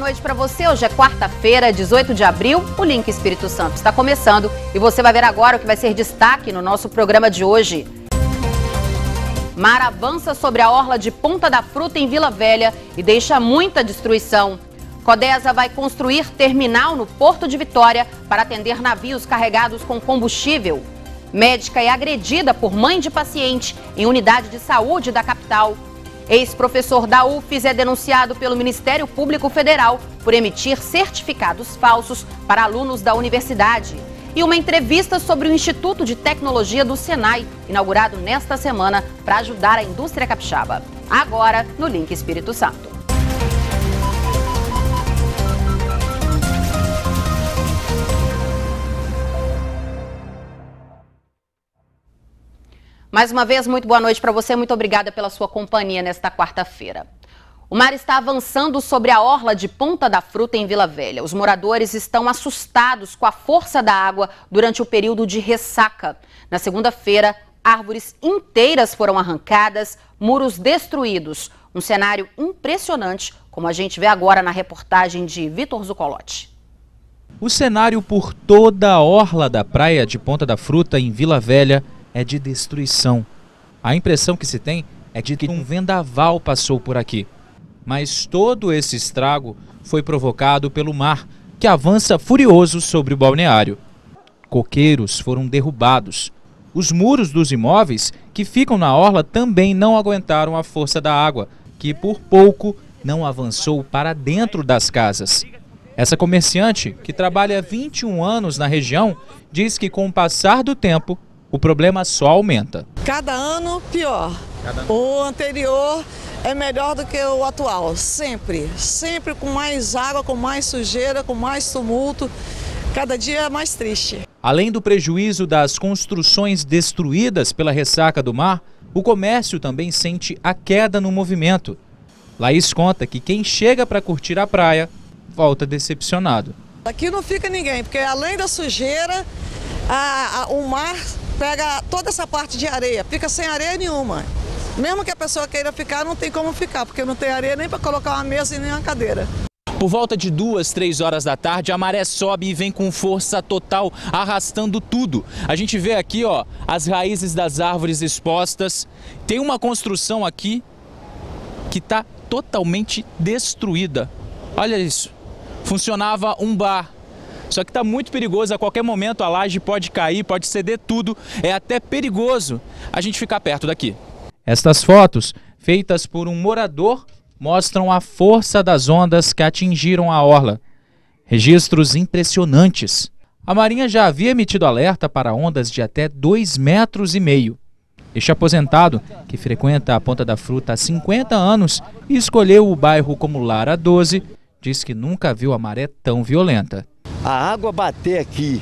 noite para você. Hoje é quarta-feira, 18 de abril. O Link Espírito Santo está começando e você vai ver agora o que vai ser destaque no nosso programa de hoje. Mar avança sobre a orla de Ponta da Fruta em Vila Velha e deixa muita destruição. Codesa vai construir terminal no Porto de Vitória para atender navios carregados com combustível. Médica é agredida por mãe de paciente em unidade de saúde da capital. Ex-professor da UFES é denunciado pelo Ministério Público Federal por emitir certificados falsos para alunos da universidade. E uma entrevista sobre o Instituto de Tecnologia do Senai, inaugurado nesta semana para ajudar a indústria capixaba. Agora, no Link Espírito Santo. Mais uma vez, muito boa noite para você. Muito obrigada pela sua companhia nesta quarta-feira. O mar está avançando sobre a orla de Ponta da Fruta em Vila Velha. Os moradores estão assustados com a força da água durante o período de ressaca. Na segunda-feira, árvores inteiras foram arrancadas, muros destruídos. Um cenário impressionante, como a gente vê agora na reportagem de Vitor Zucolotti. O cenário por toda a orla da praia de Ponta da Fruta em Vila Velha é de destruição. A impressão que se tem é de que um vendaval passou por aqui. Mas todo esse estrago foi provocado pelo mar, que avança furioso sobre o balneário. Coqueiros foram derrubados. Os muros dos imóveis que ficam na orla também não aguentaram a força da água, que por pouco não avançou para dentro das casas. Essa comerciante, que trabalha há 21 anos na região, diz que com o passar do tempo, o problema só aumenta. Cada ano pior. O anterior é melhor do que o atual, sempre. Sempre com mais água, com mais sujeira, com mais tumulto. Cada dia é mais triste. Além do prejuízo das construções destruídas pela ressaca do mar, o comércio também sente a queda no movimento. Laís conta que quem chega para curtir a praia volta decepcionado. Aqui não fica ninguém, porque além da sujeira, o mar pega toda essa parte de areia, fica sem areia nenhuma. Mesmo que a pessoa queira ficar, não tem como ficar, porque não tem areia nem para colocar uma mesa e nem uma cadeira. Por volta de 2, 3 horas da tarde, a maré sobe e vem com força total, arrastando tudo. A gente vê aqui, ó, as raízes das árvores expostas. Tem uma construção aqui que está totalmente destruída. Olha isso. Funcionava um bar. Só que está muito perigoso, a qualquer momento a laje pode cair, pode ceder tudo, é até perigoso a gente ficar perto daqui. Estas fotos, feitas por um morador, mostram a força das ondas que atingiram a orla. Registros impressionantes. A Marinha já havia emitido alerta para ondas de até 2,5 metros. Este aposentado, que frequenta a Ponta da Fruta há 50 anos e escolheu o bairro como lar há 12, diz que nunca viu a maré tão violenta. A água bater aqui,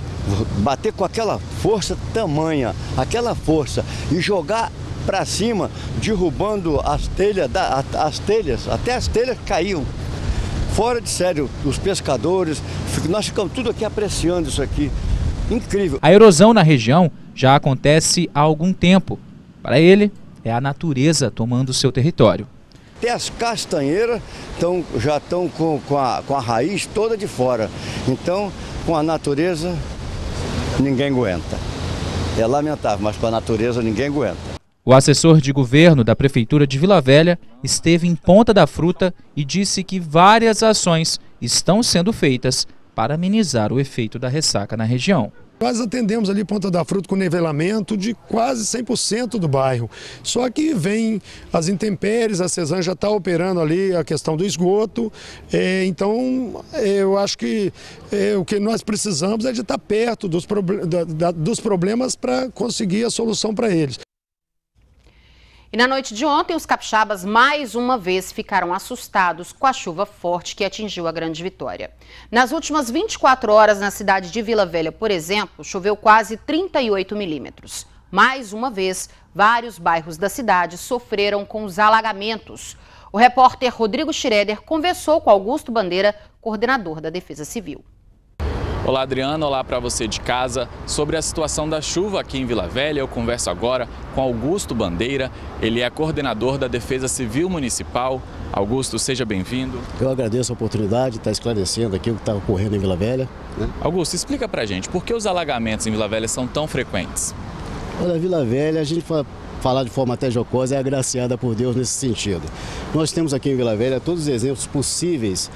bater com aquela força tamanha, aquela força, e jogar para cima, derrubando as telhas, até as telhas caíam. Fora de sério, os pescadores, nós ficamos tudo aqui apreciando isso aqui. Incrível. A erosão na região já acontece há algum tempo. Para ele, é a natureza tomando seu território. Até as castanheiras já estão com a raiz toda de fora. Então, com a natureza, ninguém aguenta. É lamentável, mas com a natureza ninguém aguenta. O assessor de governo da Prefeitura de Vila Velha esteve em Ponta da Fruta e disse que várias ações estão sendo feitas para amenizar o efeito da ressaca na região. Nós atendemos ali Ponta da Fruta com nivelamento de quase 100% do bairro. Só que vem as intempéries, a Cesan já está operando ali a questão do esgoto. Então, eu acho que o que nós precisamos é de estar perto dos problemas para conseguir a solução para eles. E na noite de ontem, os capixabas mais uma vez ficaram assustados com a chuva forte que atingiu a Grande Vitória. Nas últimas 24 horas, na cidade de Vila Velha, por exemplo, choveu quase 38 milímetros. Mais uma vez, vários bairros da cidade sofreram com os alagamentos. O repórter Rodrigo Schroeder conversou com Augusto Bandeira, coordenador da Defesa Civil. Olá, Adriano. Olá para você de casa. Sobre a situação da chuva aqui em Vila Velha, eu converso agora com Augusto Bandeira. Ele é coordenador da Defesa Civil Municipal. Augusto, seja bem-vindo. Eu agradeço a oportunidade de estar esclarecendo aqui o que está ocorrendo em Vila Velha. Augusto, explica pra gente, por que os alagamentos em Vila Velha são tão frequentes? Olha, Vila Velha, a gente falar de forma até jocosa, é agraciada por Deus nesse sentido. Nós temos aqui em Vila Velha todos os exemplos possíveis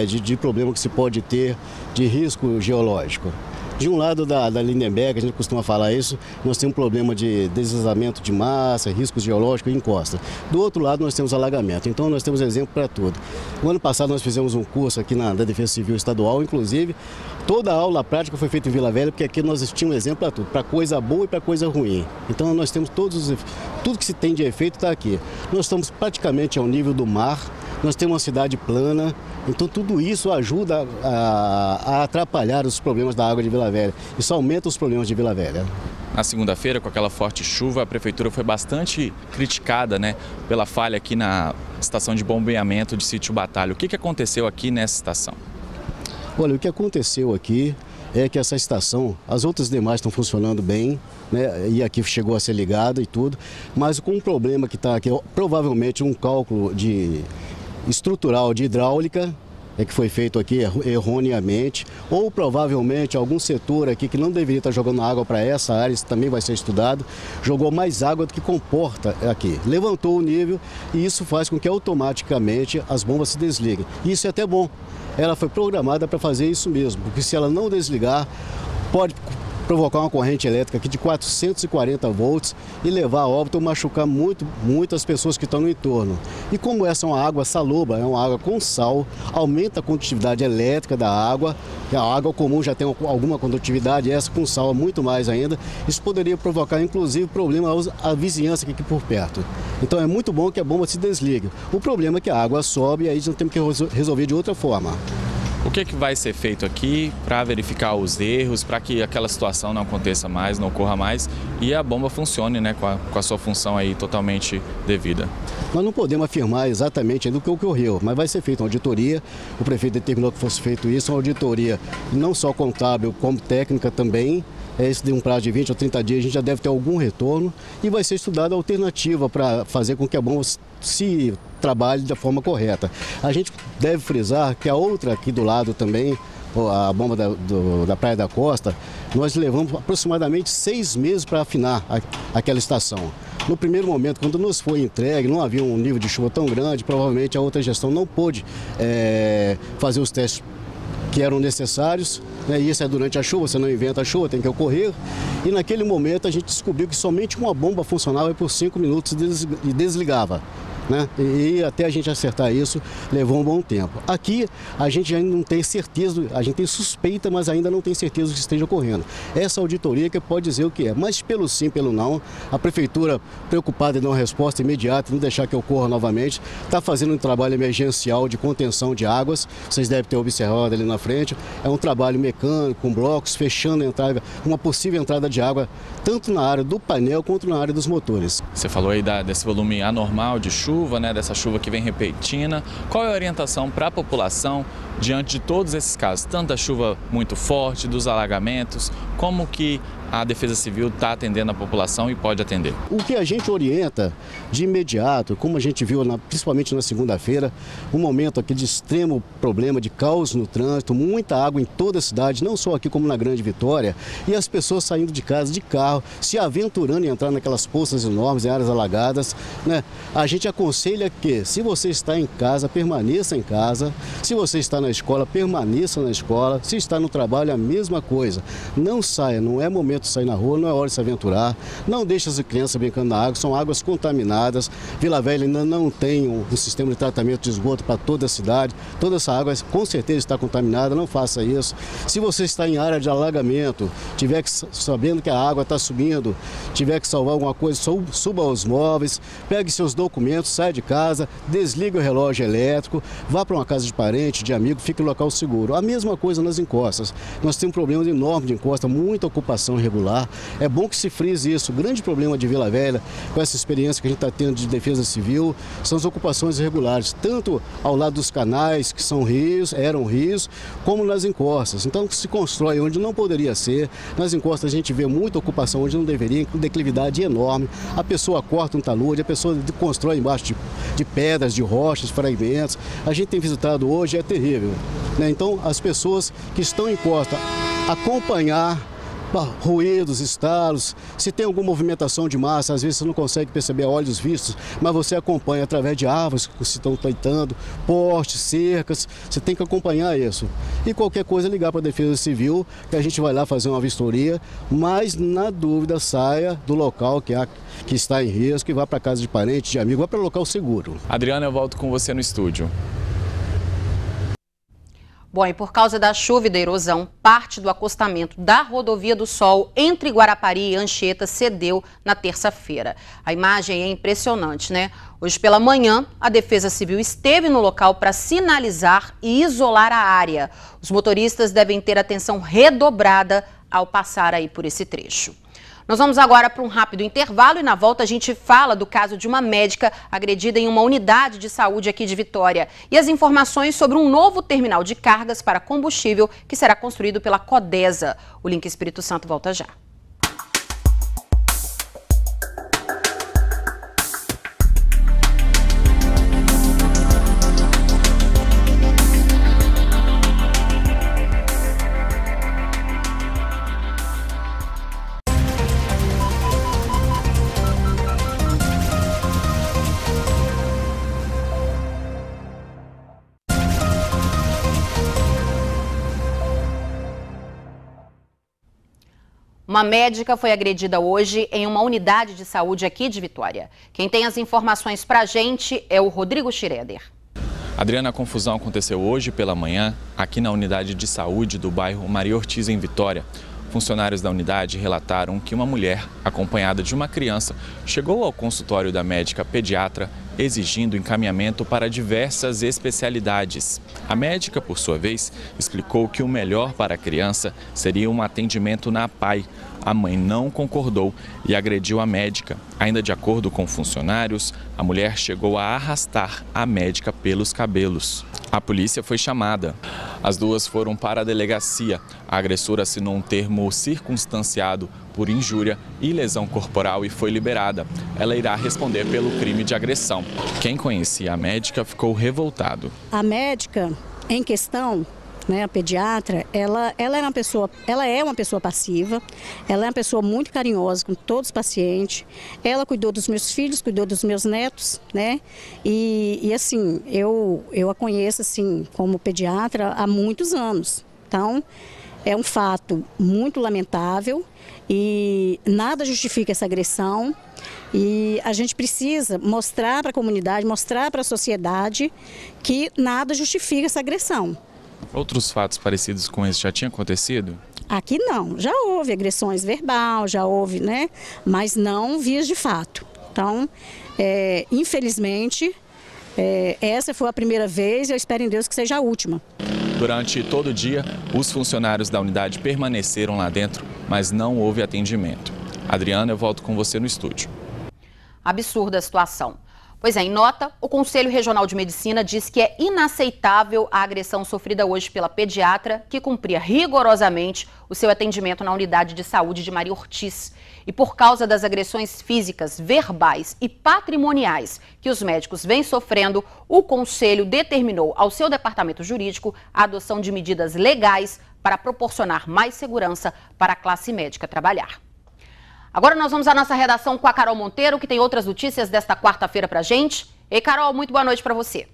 de problema que se pode ter de risco geológico. De um lado da Lindenberg, a gente costuma falar isso, nós temos um problema de deslizamento de massa, riscos geológicos e encosta. Do outro lado, nós temos alagamento. Então, nós temos exemplo para tudo. O ano passado, nós fizemos um curso aqui da Defesa Civil Estadual, inclusive, toda a aula prática foi feita em Vila Velha, porque aqui nós tínhamos um exemplo para tudo, para coisa boa e para coisa ruim. Então, nós temos tudo que se tem de efeito está aqui. Nós estamos praticamente ao nível do mar, nós temos uma cidade plana, então tudo isso ajuda a atrapalhar os problemas da água de Vila Velha. Isso aumenta os problemas de Vila Velha. Na segunda-feira, com aquela forte chuva, a prefeitura foi bastante criticada, pela falha aqui na estação de bombeamento de Sítio Batalha. O que aconteceu aqui nessa estação? Olha, o que aconteceu aqui é que essa estação, as outras demais estão funcionando bem, e aqui chegou a ser ligada e tudo, mas com um problema que está aqui, provavelmente um cálculo estrutural de hidráulica, que foi feito aqui erroneamente, ou provavelmente algum setor aqui que não deveria estar jogando água para essa área, isso também vai ser estudado, jogou mais água do que comporta aqui. Levantou o nível e isso faz com que automaticamente as bombas se desliguem. Isso é até bom. Ela foi programada para fazer isso mesmo, porque se ela não desligar, pode provocar uma corrente elétrica aqui de 440 volts e levar a óbito ou machucar muitas pessoas que estão no entorno. E como essa é uma água salobra, é uma água com sal, aumenta a condutividade elétrica da água, que a água comum já tem alguma condutividade, essa com sal muito mais ainda. Isso poderia provocar inclusive problema à vizinhança aqui por perto. Então é muito bom que a bomba se desligue. O problema é que a água sobe e aí nós temos que resolver de outra forma. O que vai ser feito aqui para verificar os erros, para que aquela situação não aconteça mais, não ocorra mais e a bomba funcione com a sua função aí totalmente devida? Nós não podemos afirmar exatamente do que ocorreu, mas vai ser feita uma auditoria. O prefeito determinou que fosse feito isso, uma auditoria não só contábil como técnica também. Isso de um prazo de 20 ou 30 dias, a gente já deve ter algum retorno e vai ser estudada a alternativa para fazer com que a bomba se trabalhe da forma correta. A gente deve frisar que a outra aqui do lado também, a bomba da Praia da Costa, nós levamos aproximadamente 6 meses para afinar aquela estação. No primeiro momento, quando nos foi entregue, não havia um nível de chuva tão grande, provavelmente a outra gestão não pôde fazer os testes que eram necessários, e isso é durante a chuva, você não inventa a chuva, tem que ocorrer. E naquele momento a gente descobriu que somente uma bomba funcionava por 5 minutos e desligava. E até a gente acertar isso, levou um bom tempo. Aqui a gente ainda não tem certeza, a gente tem suspeita, mas ainda não tem certeza do que esteja ocorrendo. Essa auditoria que pode dizer o que é, mas pelo sim, pelo não, a prefeitura, preocupada em dar uma resposta imediata, não deixar que ocorra novamente, está fazendo um trabalho emergencial de contenção de águas, vocês devem ter observado ali na frente, é um trabalho mecânico, com blocos, fechando a entrada, uma possível entrada de água, tanto na área do painel quanto na área dos motores. Você falou aí desse volume anormal de chuva, dessa chuva que vem repentina. Qual é a orientação para a população diante de todos esses casos, tanto da chuva muito forte, dos alagamentos, como que a Defesa Civil está atendendo a população e pode atender? O que a gente orienta de imediato, como a gente viu principalmente na segunda-feira, um momento aqui de extremo problema de caos no trânsito, muita água em toda a cidade, não só aqui como na Grande Vitória, e as pessoas saindo de casa de carro, se aventurando em entrar naquelas poças enormes em áreas alagadas, A gente aconselha que, se você está em casa, permaneça em casa, se você está na escola, permaneça na escola, se está no trabalho, a mesma coisa. Não saia, não é momento de sair na rua, não é hora de se aventurar, não deixe as crianças brincando na água, são águas contaminadas. Vila Velha ainda não tem um sistema de tratamento de esgoto para toda a cidade, toda essa água com certeza está contaminada, não faça isso. Se você está em área de alagamento, tiver sabendo que a água está subindo, tiver que salvar alguma coisa, suba aos móveis, pegue seus documentos, saia de casa, desligue o relógio elétrico, vá para uma casa de parente, de amigo, fique em local seguro. A mesma coisa nas encostas. Nós temos problemas enormes de encosta, muita ocupação irregular. É bom que se frise isso. O grande problema de Vila Velha, com essa experiência que a gente está tendo de defesa civil, são as ocupações irregulares, tanto ao lado dos canais, que são rios, eram rios, como nas encostas. Então, se constrói onde não poderia ser. Nas encostas a gente vê muita ocupação onde não deveria, com declividade enorme. A pessoa corta um talude, a pessoa constrói embaixo de pedras, de rochas, fragmentos. A gente tem visitado hoje, é terrível, né? Então, as pessoas que estão em costa, acompanhar ruídos, estalos, se tem alguma movimentação de massa, às vezes você não consegue perceber a olhos vistos, mas você acompanha através de árvores que se estão deitando, postes, cercas, você tem que acompanhar isso. E qualquer coisa ligar para a Defesa Civil, que a gente vai lá fazer uma vistoria, mas na dúvida saia do local que está em risco e vá para casa de parente, de amigo, vá para local seguro. Adriana, eu volto com você no estúdio. Bom, e por causa da chuva e da erosão, parte do acostamento da Rodovia do Sol entre Guarapari e Anchieta cedeu na terça-feira. A imagem é impressionante, né? Hoje pela manhã, a Defesa Civil esteve no local para sinalizar e isolar a área. Os motoristas devem ter atenção redobrada ao passar aí por esse trecho. Nós vamos agora para um rápido intervalo e na volta a gente fala do caso de uma médica agredida em uma unidade de saúde aqui de Vitória e as informações sobre um novo terminal de cargas para combustível que será construído pela Codesa. O Link Espírito Santo volta já. Uma médica foi agredida hoje em uma unidade de saúde aqui de Vitória. Quem tem as informações pra gente é o Rodrigo Schroeder. Adriana, a confusão aconteceu hoje pela manhã aqui na unidade de saúde do bairro Maria Ortiz, em Vitória. Funcionários da unidade relataram que uma mulher, acompanhada de uma criança, chegou ao consultório da médica pediatra exigindo encaminhamento para diversas especialidades. A médica, por sua vez, explicou que o melhor para a criança seria um atendimento na APAI. A mãe não concordou e agrediu a médica. Ainda de acordo com funcionários, a mulher chegou a arrastar a médica pelos cabelos. A polícia foi chamada. As duas foram para a delegacia. A agressora assinou um termo circunstanciado por injúria e lesão corporal e foi liberada. Ela irá responder pelo crime de agressão. Quem conhecia a médica ficou revoltado. A médica em questão, né, a pediatra, ela é uma pessoa passiva, ela é uma pessoa muito carinhosa com todos os pacientes, ela cuidou dos meus filhos, cuidou dos meus netos, né, e assim, eu a conheço assim como pediatra há muitos anos, então é um fato muito lamentável e nada justifica essa agressão. E a gente precisa mostrar para a comunidade, mostrar para a sociedade que nada justifica essa agressão. Outros fatos parecidos com esse já tinham acontecido? Aqui não, já houve agressões verbal, já houve, né? Mas não vias de fato. Então, infelizmente, essa foi a primeira vez e eu espero em Deus que seja a última. Durante todo o dia, os funcionários da unidade permaneceram lá dentro, mas não houve atendimento. Adriana, eu volto com você no estúdio. Absurda a situação. Pois é, em nota, o Conselho Regional de Medicina diz que é inaceitável a agressão sofrida hoje pela pediatra, que cumpria rigorosamente o seu atendimento na unidade de saúde de Maria Ortiz. E por causa das agressões físicas, verbais e patrimoniais que os médicos vêm sofrendo, o Conselho determinou ao seu departamento jurídico a adoção de medidas legais para proporcionar mais segurança para a classe médica trabalhar. Agora nós vamos à nossa redação com a Carol Monteiro, que tem outras notícias desta quarta-feira pra gente. Ei, Carol, muito boa noite para você.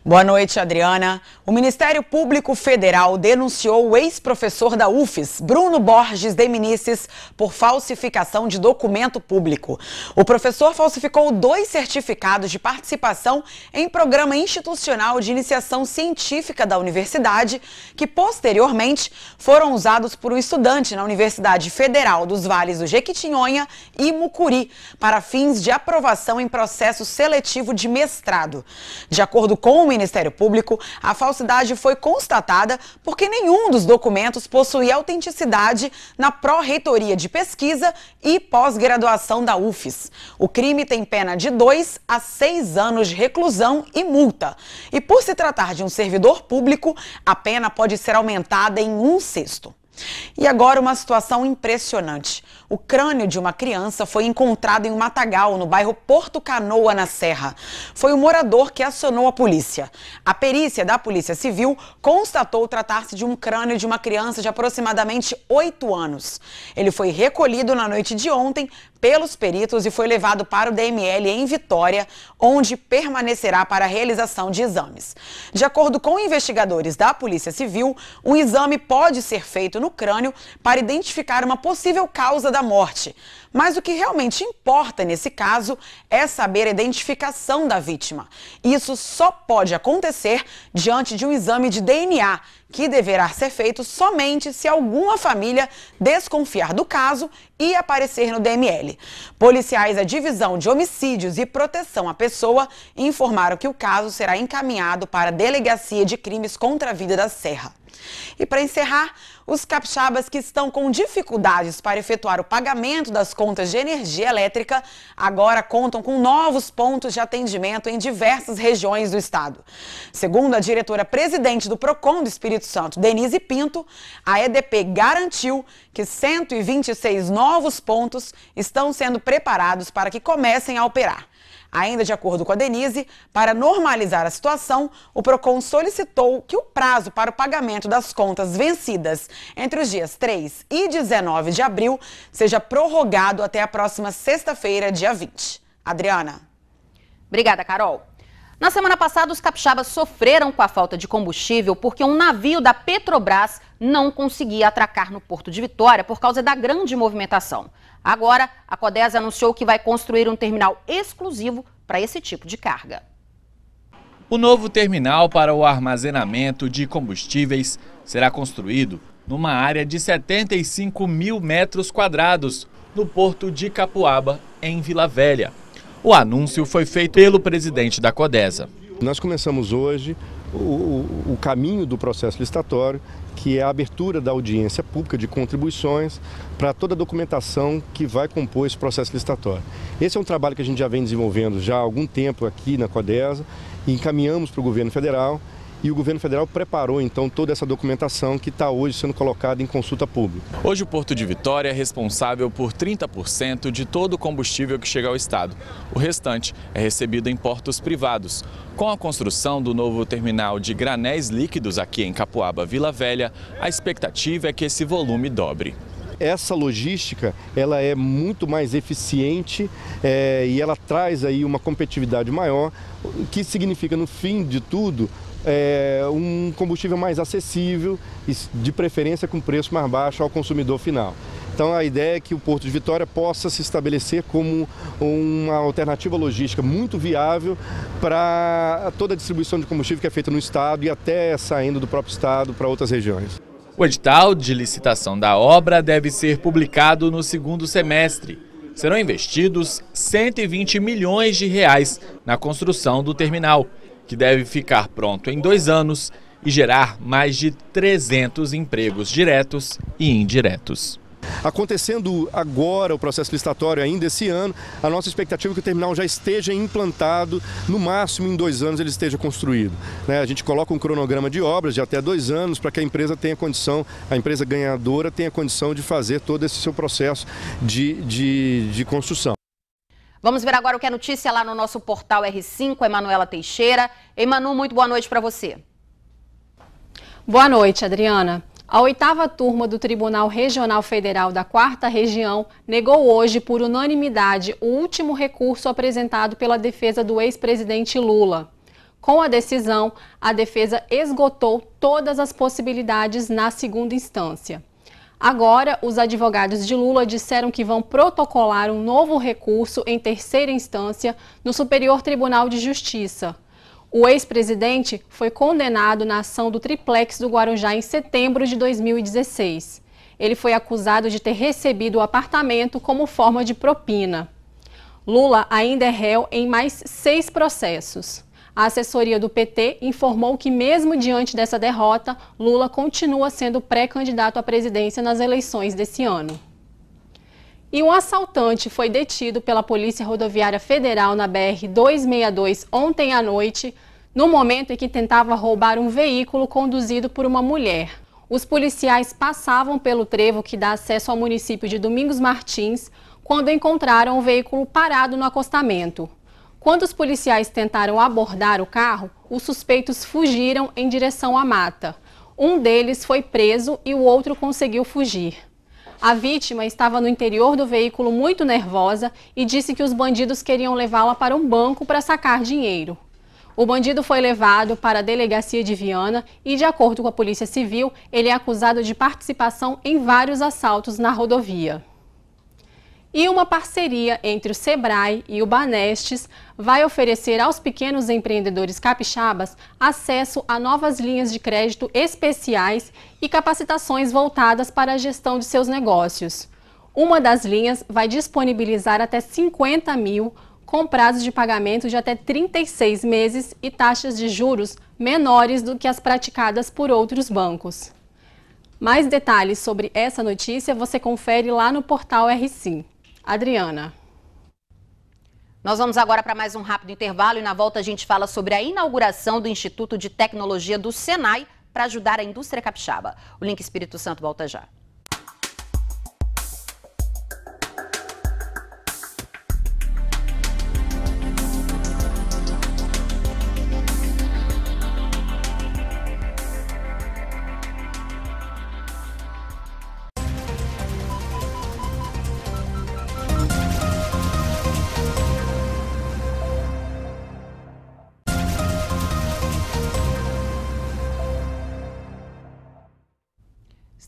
Boa noite, Adriana. O Ministério Público Federal denunciou o ex-professor da UFES, Bruno Borges de Minices, por falsificação de documento público. O professor falsificou 2 certificados de participação em programa institucional de iniciação científica da universidade, que posteriormente foram usados por um estudante na Universidade Federal dos Vales do Jequitinhonha e Mucuri, para fins de aprovação em processo seletivo de mestrado. De acordo com o Ministério Público, a falsificação falsidade foi constatada porque nenhum dos documentos possuía autenticidade na Pró-Reitoria de Pesquisa e Pós-Graduação da UFES. O crime tem pena de 2 a 6 anos de reclusão e multa. E por se tratar de um servidor público, a pena pode ser aumentada em 1/6. E agora uma situação impressionante. O crânio de uma criança foi encontrado em um matagal no bairro Porto Canoa, na Serra. Foi o morador que acionou a polícia. A perícia da Polícia Civil constatou tratar-se de um crânio de uma criança de aproximadamente 8 anos. Ele foi recolhido na noite de ontem pelos peritos e foi levado para o DML em Vitória, onde permanecerá para a realização de exames. De acordo com investigadores da Polícia Civil, um exame pode ser feito no crânio para identificar uma possível causa da morte. Mas o que realmente importa nesse caso é saber a identificação da vítima. Isso só pode acontecer diante de um exame de DNA, que deverá ser feito somente se alguma família desconfiar do caso e aparecer no DML. Policiais da Divisão de Homicídios e Proteção à Pessoa informaram que o caso será encaminhado para a Delegacia de Crimes contra a Vida da Serra. E para encerrar, os capixabas que estão com dificuldades para efetuar o pagamento das contas de energia elétrica agora contam com novos pontos de atendimento em diversas regiões do estado. Segundo a diretora-presidente do PROCON do Espírito Santo, Denise Pinto, a EDP garantiu que 126 novos pontos estão sendo preparados para que comecem a operar. Ainda de acordo com a Denise, para normalizar a situação, o PROCON solicitou que o prazo para o pagamento das contas vencidas entre os dias 3 e 19 de abril seja prorrogado até a próxima sexta-feira, dia 20. Adriana. Obrigada, Carol. Na semana passada, os capixabas sofreram com a falta de combustível porque um navio da Petrobras não conseguia atracar no Porto de Vitória por causa da grande movimentação. Agora, a Codesa anunciou que vai construir um terminal exclusivo para esse tipo de carga. O novo terminal para o armazenamento de combustíveis será construído numa área de 75 mil metros quadrados no Porto de Capuaba, em Vila Velha. O anúncio foi feito pelo presidente da Codesa. Nós começamos hoje o caminho do processo licitatório, que é a abertura da audiência pública de contribuições para toda a documentação que vai compor esse processo licitatório. Esse é um trabalho que a gente já vem desenvolvendo já há algum tempo aqui na Codesa e encaminhamos para o governo federal. E o governo federal preparou, então, toda essa documentação que está hoje sendo colocada em consulta pública. Hoje o Porto de Vitória é responsável por 30% de todo o combustível que chega ao estado. O restante é recebido em portos privados. Com a construção do novo terminal de granéis líquidos aqui em Capuaba, Vila Velha, a expectativa é que esse volume dobre. Essa logística, ela é muito mais eficiente e ela traz aí uma competitividade maior, o que significa, no fim de tudo, um combustível mais acessível e, de preferência, com preço mais baixo ao consumidor final. Então, a ideia é que o Porto de Vitória possa se estabelecer como uma alternativa logística muito viável para toda a distribuição de combustível que é feita no estado e até saindo do próprio estado para outras regiões. O edital de licitação da obra deve ser publicado no segundo semestre. Serão investidos 120 milhões de reais na construção do terminal, que deve ficar pronto em 2 anos e gerar mais de 300 empregos diretos e indiretos. Acontecendo agora o processo licitatório ainda esse ano, a nossa expectativa é que o terminal já esteja implantado, no máximo em 2 anos ele esteja construído. A gente coloca um cronograma de obras de até 2 anos para que a empresa tenha condição, a empresa ganhadora tenha condição de fazer todo esse seu processo de construção. Vamos ver agora o que é notícia lá no nosso portal R5, Emanuela Teixeira. Emanu, muito boa noite para você. Boa noite, Adriana. A 8ª turma do Tribunal Regional Federal da 4ª Região negou hoje, por unanimidade, o último recurso apresentado pela defesa do ex-presidente Lula. Com a decisão, a defesa esgotou todas as possibilidades na segunda instância. Agora, os advogados de Lula disseram que vão protocolar um novo recurso em 3ª instância no Superior Tribunal de Justiça. O ex-presidente foi condenado na ação do Triplex do Guarujá em setembro de 2016. Ele foi acusado de ter recebido o apartamento como forma de propina. Lula ainda é réu em mais 6 processos. A assessoria do PT informou que, mesmo diante dessa derrota, Lula continua sendo pré-candidato à presidência nas eleições desse ano. E um assaltante foi detido pela Polícia Rodoviária Federal na BR-262 ontem à noite, no momento em que tentava roubar um veículo conduzido por uma mulher. Os policiais passavam pelo trevo que dá acesso ao município de Domingos Martins, quando encontraram o veículo parado no acostamento. Quando os policiais tentaram abordar o carro, os suspeitos fugiram em direção à mata. Um deles foi preso e o outro conseguiu fugir. A vítima estava no interior do veículo muito nervosa e disse que os bandidos queriam levá-la para um banco para sacar dinheiro. O bandido foi levado para a delegacia de Viana e, de acordo com a Polícia Civil, ele é acusado de participação em vários assaltos na rodovia. E uma parceria entre o Sebrae e o Banestes vai oferecer aos pequenos empreendedores capixabas acesso a novas linhas de crédito especiais e capacitações voltadas para a gestão de seus negócios. Uma das linhas vai disponibilizar até 50 mil, com prazos de pagamento de até 36 meses e taxas de juros menores do que as praticadas por outros bancos. Mais detalhes sobre essa notícia você confere lá no portal R5. Adriana. Nós vamos agora para mais um rápido intervalo e na volta a gente fala sobre a inauguração do Instituto de Tecnologia do Senai para ajudar a indústria capixaba. O Link Espírito Santo volta já.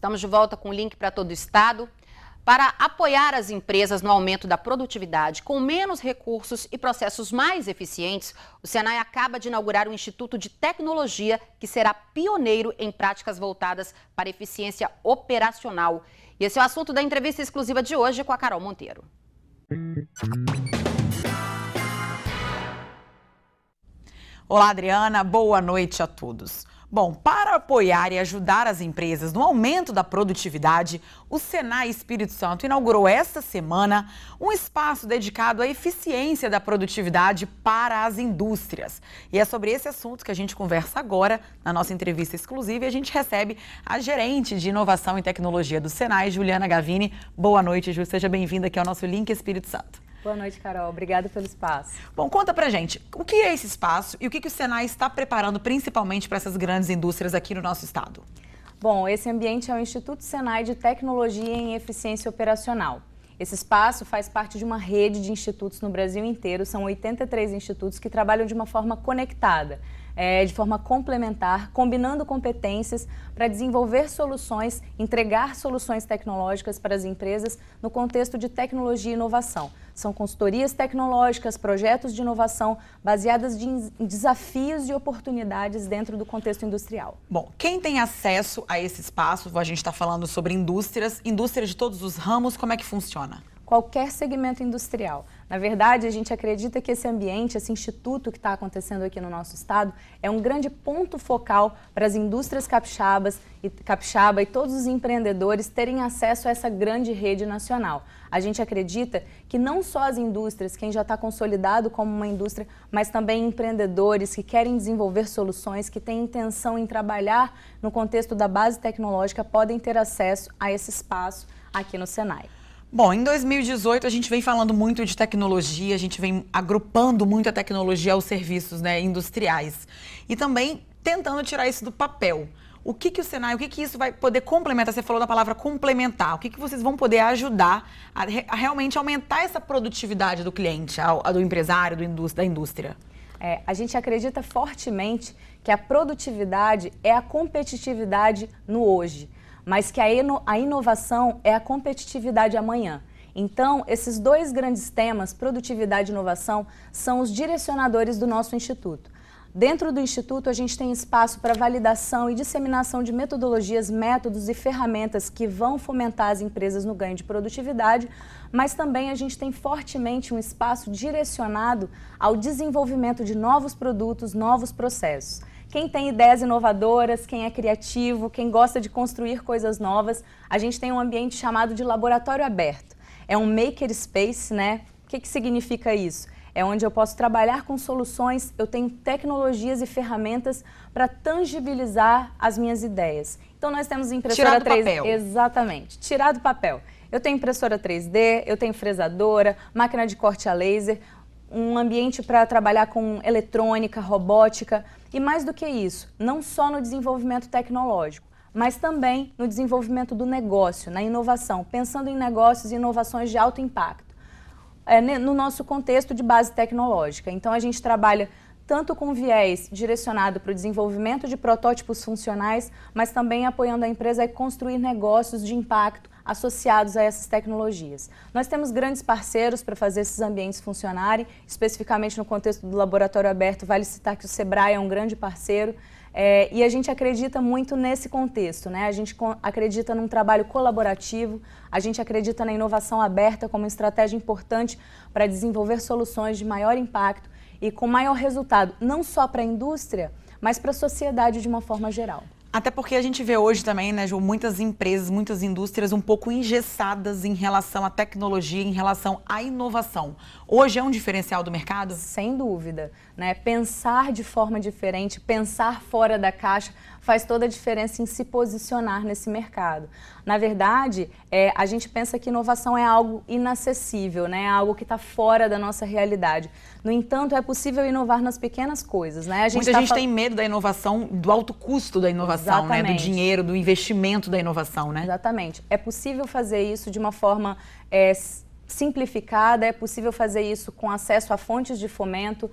Estamos de volta com o link para todo o estado. Para apoiar as empresas no aumento da produtividade com menos recursos e processos mais eficientes, o Senai acaba de inaugurar um Instituto de Tecnologia que será pioneiro em práticas voltadas para eficiência operacional. E esse é o assunto da entrevista exclusiva de hoje com a Carol Monteiro. Olá, Adriana. Boa noite a todos. Bom, para apoiar e ajudar as empresas no aumento da produtividade, o Senai Espírito Santo inaugurou esta semana um espaço dedicado à eficiência da produtividade para as indústrias. E é sobre esse assunto que a gente conversa agora na nossa entrevista exclusiva e a gente recebe a gerente de inovação e tecnologia do Senai, Juliana Gavini. Boa noite, Ju. Seja bem-vinda aqui ao nosso Link Espírito Santo. Boa noite, Carol. Obrigada pelo espaço. Bom, conta pra gente, o que é esse espaço e o que o Senai está preparando principalmente para essas grandes indústrias aqui no nosso estado? Bom, esse ambiente é o Instituto Senai de Tecnologia em Eficiência Operacional. Esse espaço faz parte de uma rede de institutos no Brasil inteiro, são 83 institutos que trabalham de uma forma conectada, de forma complementar, combinando competências para desenvolver soluções, entregar soluções tecnológicas para as empresas no contexto de tecnologia e inovação. São consultorias tecnológicas, projetos de inovação baseadas em desafios e oportunidades dentro do contexto industrial. Bom, quem tem acesso a esse espaço, a gente está falando sobre indústrias de todos os ramos, como é que funciona? Qualquer segmento industrial. Na verdade, a gente acredita que esse ambiente, esse instituto que está acontecendo aqui no nosso estado, é um grande ponto focal para as indústrias capixaba e todos os empreendedores terem acesso a essa grande rede nacional. A gente acredita que não só as indústrias, quem já está consolidado como uma indústria, mas também empreendedores que querem desenvolver soluções, que têm intenção em trabalhar no contexto da base tecnológica, podem ter acesso a esse espaço aqui no Senai. Bom, em 2018 a gente vem falando muito de tecnologia, a gente vem agrupando muito a tecnologia aos serviços, industriais e também tentando tirar isso do papel. O que o Senai, o que isso vai poder complementar? Você falou da palavra complementar. O que vocês vão poder ajudar a realmente aumentar essa produtividade do cliente, do empresário, da indústria? A gente acredita fortemente que a produtividade é a competitividade no hoje, mas que a inovação é a competitividade amanhã. Então, esses dois grandes temas, produtividade e inovação, são os direcionadores do nosso instituto. Dentro do Instituto, a gente tem espaço para validação e disseminação de metodologias, métodos e ferramentas que vão fomentar as empresas no ganho de produtividade, mas também a gente tem fortemente um espaço direcionado ao desenvolvimento de novos produtos, novos processos. Quem tem ideias inovadoras, quem é criativo, quem gosta de construir coisas novas, a gente tem um ambiente chamado de laboratório aberto. É um maker space, né? O que significa isso? É onde eu posso trabalhar com soluções, eu tenho tecnologias e ferramentas para tangibilizar as minhas ideias. Então nós temos impressora 3D. Papel. Exatamente, tirar do papel. Eu tenho impressora 3D, eu tenho fresadora, máquina de corte a laser, um ambiente para trabalhar com eletrônica, robótica e mais do que isso, não só no desenvolvimento tecnológico, mas também no desenvolvimento do negócio, na inovação, pensando em negócios e inovações de alto impacto. No nosso contexto de base tecnológica. Então, a gente trabalha tanto com viés direcionado para o desenvolvimento de protótipos funcionais, mas também apoiando a empresa a construir negócios de impacto associados a essas tecnologias. Nós temos grandes parceiros para fazer esses ambientes funcionarem, especificamente no contexto do laboratório aberto, vale citar que o Sebrae é um grande parceiro, e a gente acredita muito nesse contexto, né? A gente acredita num trabalho colaborativo, a gente acredita na inovação aberta como estratégia importante para desenvolver soluções de maior impacto e com maior resultado, não só para a indústria, mas para a sociedade de uma forma geral. Até porque a gente vê hoje também, né, Ju, muitas empresas, muitas indústrias um pouco engessadas em relação à tecnologia, em relação à inovação. Hoje é um diferencial do mercado? Sem dúvida, né? Pensar de forma diferente, pensar fora da caixa faz toda a diferença em se posicionar nesse mercado. Na verdade, a gente pensa que inovação é algo inacessível, né? Algo que está fora da nossa realidade. No entanto, é possível inovar nas pequenas coisas, né? Muita gente tem medo da inovação, do alto custo da inovação, né? Do dinheiro, do investimento da inovação, né? Exatamente. É possível fazer isso de uma forma simplificada, é possível fazer isso com acesso a fontes de fomento.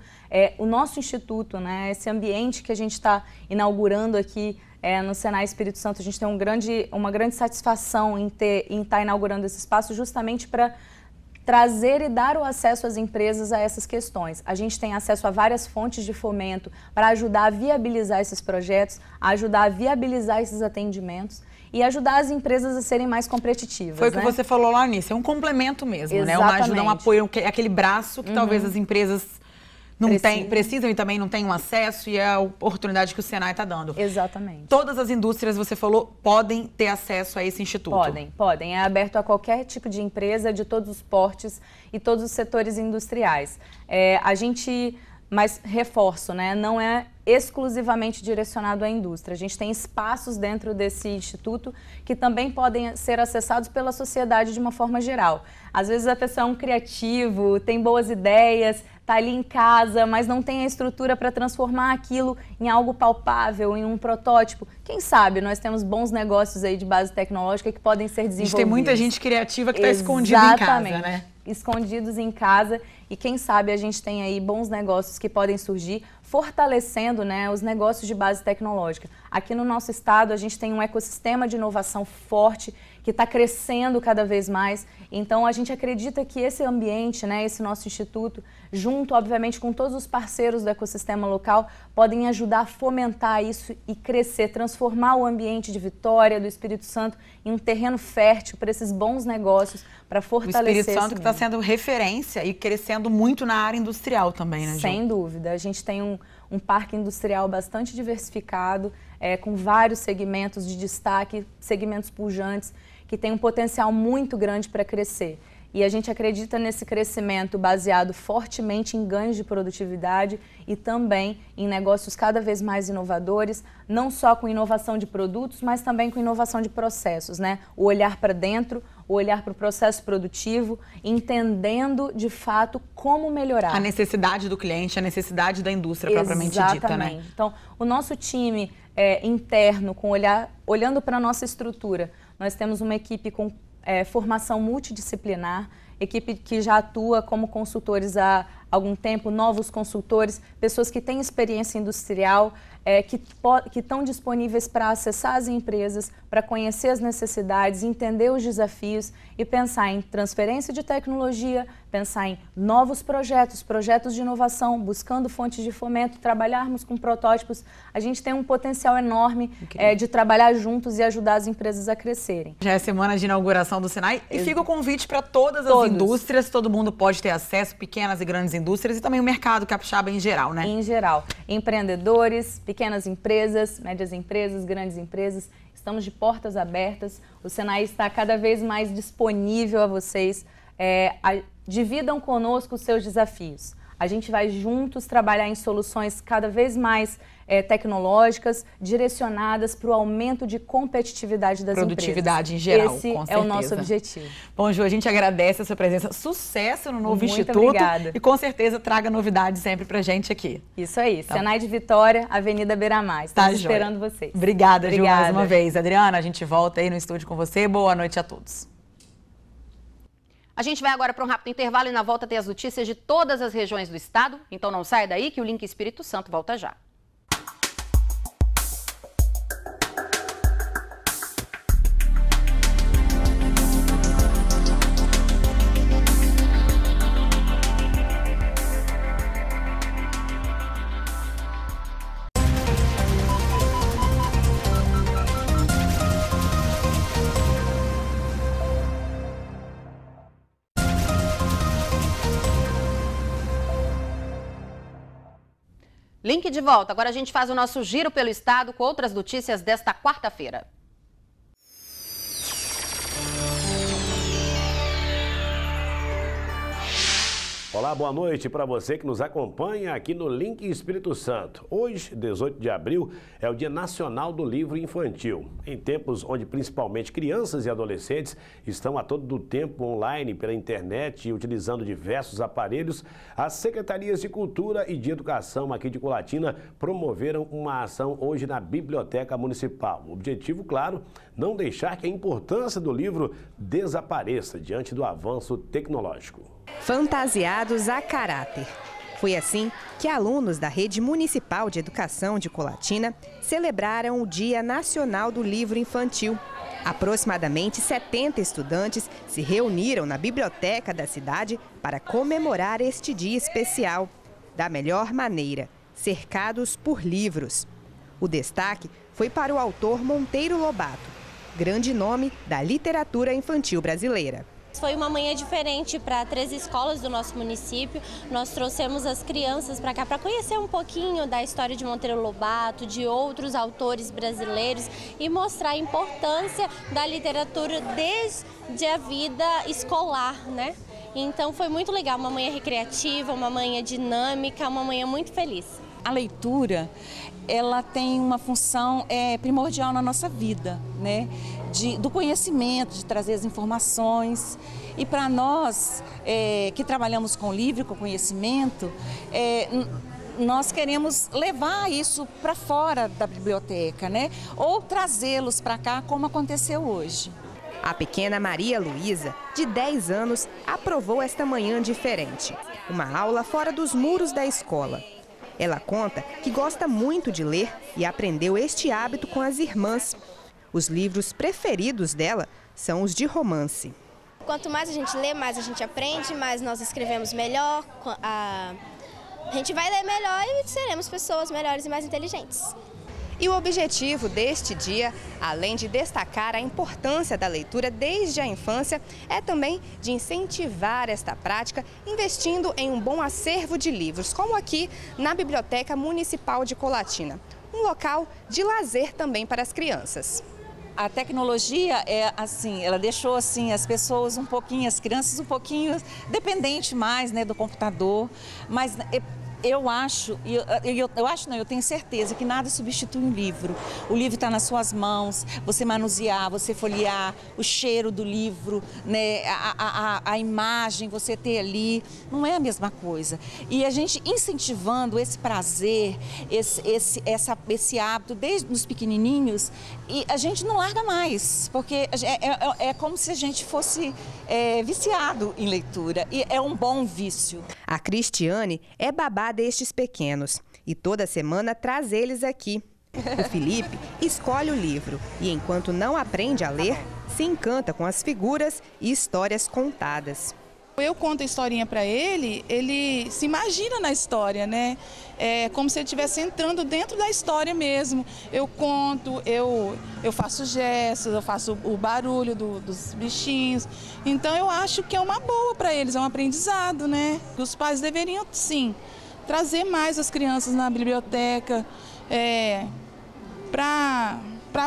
O nosso instituto, né, esse ambiente que a gente está inaugurando aqui no Senai Espírito Santo, a gente tem uma grande satisfação em estar inaugurando esse espaço justamente para trazer e dar o acesso às empresas a essas questões. A gente tem acesso a várias fontes de fomento para ajudar a viabilizar esses projetos, a ajudar a viabilizar esses atendimentos e ajudar as empresas a serem mais competitivas. Foi o que você falou lá nisso, é um complemento mesmo, exatamente, né? Uma ajuda, um apoio, aquele braço que talvez as empresas precisam e também não têm um acesso, e é a oportunidade que o Senai está dando. Exatamente. Todas as indústrias, você falou, podem ter acesso a esse instituto? Podem. É aberto a qualquer tipo de empresa, de todos os portes e todos os setores industriais. Mas reforço, né? Não é exclusivamente direcionado à indústria. A gente tem espaços dentro desse instituto que também podem ser acessados pela sociedade de uma forma geral. Às vezes a pessoa é um criativo, tem boas ideias, está ali em casa, mas não tem a estrutura para transformar aquilo em algo palpável, em um protótipo. Quem sabe nós temos bons negócios aí de base tecnológica que podem ser desenvolvidos. A gente tem muita gente criativa que está escondida em casa, né? Escondidos em casa, e quem sabe a gente tem aí bons negócios que podem surgir, fortalecendo, né, os negócios de base tecnológica. Aqui no nosso estado a gente tem um ecossistema de inovação forte que está crescendo cada vez mais, então a gente acredita que esse ambiente, né, esse nosso instituto, junto obviamente com todos os parceiros do ecossistema local, podem ajudar a fomentar isso e crescer, transformar o ambiente de Vitória, do Espírito Santo, em um terreno fértil para esses bons negócios, para fortalecer. O Espírito Santo que está sendo referência e crescendo muito na área industrial também, né, Ju? Sem dúvida. A gente tem um parque industrial bastante diversificado, com vários segmentos de destaque, segmentos pujantes, que tem um potencial muito grande para crescer. E a gente acredita nesse crescimento baseado fortemente em ganhos de produtividade e também em negócios cada vez mais inovadores, não só com inovação de produtos, mas também com inovação de processos, né? O olhar para dentro, o olhar para o processo produtivo, entendendo de fato como melhorar. A necessidade do cliente, a necessidade da indústria propriamente dita, né? Então, o nosso time interno, olhando para a nossa estrutura, nós temos uma equipe com formação multidisciplinar, equipe que já atua como consultores há algum tempo, novos consultores, pessoas que têm experiência industrial, que estão disponíveis para acessar as empresas, para conhecer as necessidades, entender os desafios e pensar em transferência de tecnologia, pensar em novos projetos de inovação, buscando fontes de fomento, trabalharmos com protótipos. A gente tem um potencial enorme de trabalhar juntos e ajudar as empresas a crescerem. Já é semana de inauguração do Senai e fica o convite para todas as indústrias, todo mundo pode ter acesso, pequenas e grandes indústrias e também o mercado capixaba em geral, né? Em geral. Empreendedores, pequenas empresas, médias empresas, grandes empresas, estamos de portas abertas. O Senai está cada vez mais disponível a vocês. Dividam conosco os seus desafios. A gente vai juntos trabalhar em soluções cada vez mais tecnológicas, direcionadas para o aumento de competitividade das empresas. Produtividade em geral, com certeza. Esse é o nosso objetivo. Bom, Ju, a gente agradece a sua presença. Sucesso no novo instituto. Obrigada. E com certeza traga novidades sempre pra gente aqui. Isso aí. Tá. Senai de Vitória, Avenida Beira-Mar. Estamos esperando vocês. Obrigada, Ju, mais uma vez. Adriana, a gente volta aí no estúdio com você. Boa noite a todos. A gente vai agora para um rápido intervalo e na volta tem as notícias de todas as regiões do estado. Então não sai daí que o Link Espírito Santo volta já. Link de volta. Agora a gente faz o nosso giro pelo estado com outras notícias desta quarta-feira. Olá, boa noite para você que nos acompanha aqui no Link Espírito Santo. Hoje, 18 de abril, é o Dia Nacional do Livro Infantil. Em tempos onde principalmente crianças e adolescentes estão a todo tempo online pela internet e utilizando diversos aparelhos, as Secretarias de Cultura e de Educação aqui de Colatina promoveram uma ação hoje na Biblioteca Municipal. O objetivo, claro, não deixar que a importância do livro desapareça diante do avanço tecnológico. Fantasiados a caráter. Foi assim que alunos da Rede Municipal de Educação de Colatina celebraram o Dia Nacional do Livro Infantil. Aproximadamente 70 estudantes se reuniram na biblioteca da cidade para comemorar este dia especial. Da melhor maneira, cercados por livros. O destaque foi para o autor Monteiro Lobato, grande nome da literatura infantil brasileira. Foi uma manhã diferente para 3 escolas do nosso município. Nós trouxemos as crianças para cá para conhecer um pouquinho da história de Monteiro Lobato, de outros autores brasileiros e mostrar a importância da literatura desde a vida escolar, né? Então foi muito legal, uma manhã recreativa, uma manhã dinâmica, uma manhã muito feliz. A leitura, ela tem uma função primordial na nossa vida, né? Do conhecimento, de trazer as informações. E para nós que trabalhamos com livro, com conhecimento, nós queremos levar isso para fora da biblioteca, né? Ou trazê-los para cá, como aconteceu hoje. A pequena Maria Luísa, de 10 anos, aprovou esta manhã diferente. Uma aula fora dos muros da escola. Ela conta que gosta muito de ler e aprendeu este hábito com as irmãs. Os livros preferidos dela são os de romance. Quanto mais a gente lê, mais a gente aprende, mais nós escrevemos melhor, a gente vai ler melhor e seremos pessoas melhores e mais inteligentes. E o objetivo deste dia, além de destacar a importância da leitura desde a infância, é também de incentivar esta prática investindo em um bom acervo de livros, como aqui na Biblioteca Municipal de Colatina. Um local de lazer também para as crianças. A tecnologia ela deixou as pessoas um pouquinho, as crianças um pouquinho dependentes mais, né, do computador, mas eu tenho certeza que nada substitui um livro. O livro está nas suas mãos, você manusear, você folhear, o cheiro do livro, né, a imagem, você ter ali, não é a mesma coisa. E a gente incentivando esse prazer, esse hábito desde os pequenininhos, e a gente não larga mais, porque é como se a gente fosse viciado em leitura, e é um bom vício. A Cristiane é babá destes pequenos e toda semana traz eles aqui. O Felipe escolhe o livro e, enquanto não aprende a ler, se encanta com as figuras e histórias contadas. Eu conto a historinha para ele, ele se imagina na história, né? É como se ele estivesse entrando dentro da história mesmo. Eu conto, eu faço gestos, eu faço o barulho dos bichinhos. Então eu acho que é uma boa para eles, é um aprendizado, né? Os pais deveriam, sim, trazer mais as crianças na biblioteca, para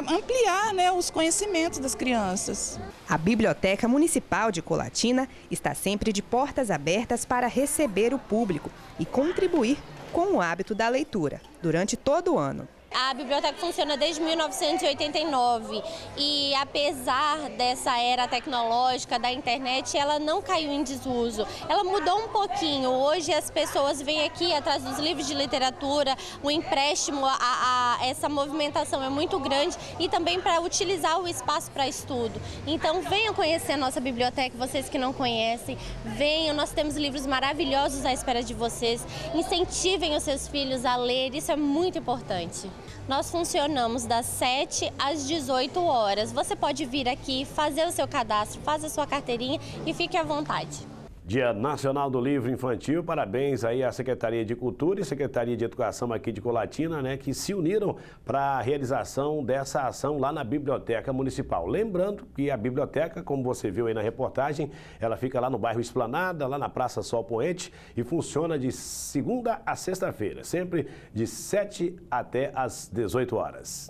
ampliar, né, os conhecimentos das crianças. A Biblioteca Municipal de Colatina está sempre de portas abertas para receber o público e contribuir com o hábito da leitura durante todo o ano. A biblioteca funciona desde 1989 e, apesar dessa era tecnológica da internet, ela não caiu em desuso. Ela mudou um pouquinho. Hoje as pessoas vêm aqui atrás dos livros de literatura, o empréstimo a essa movimentação é muito grande e também para utilizar o espaço para estudo. Então venham conhecer a nossa biblioteca, vocês que não conhecem, venham, nós temos livros maravilhosos à espera de vocês. Incentivem os seus filhos a ler, isso é muito importante. Nós funcionamos das 7 às 18 horas. Você pode vir aqui, fazer o seu cadastro, faça a sua carteirinha e fique à vontade. Dia Nacional do Livro Infantil, parabéns aí à Secretaria de Cultura e Secretaria de Educação aqui de Colatina, né, que se uniram para a realização dessa ação lá na Biblioteca Municipal. Lembrando que a biblioteca, como você viu aí na reportagem, ela fica lá no bairro Esplanada, lá na Praça Sol Poente e funciona de segunda a sexta-feira, sempre de 7 até às 18 horas.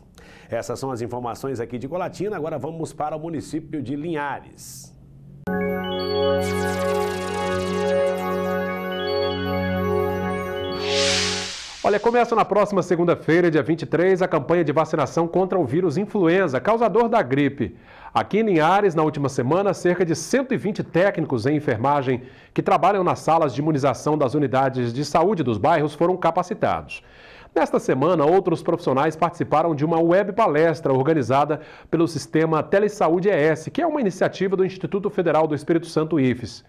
Essas são as informações aqui de Colatina, agora vamos para o município de Linhares. Olha, começa na próxima segunda-feira, dia 23, a campanha de vacinação contra o vírus influenza, causador da gripe. Aqui em Linhares, na última semana, cerca de 120 técnicos em enfermagem que trabalham nas salas de imunização das unidades de saúde dos bairros foram capacitados. Nesta semana, outros profissionais participaram de uma web palestra organizada pelo Sistema Telesaúde ES, que é uma iniciativa do Instituto Federal do Espírito Santo, IFES.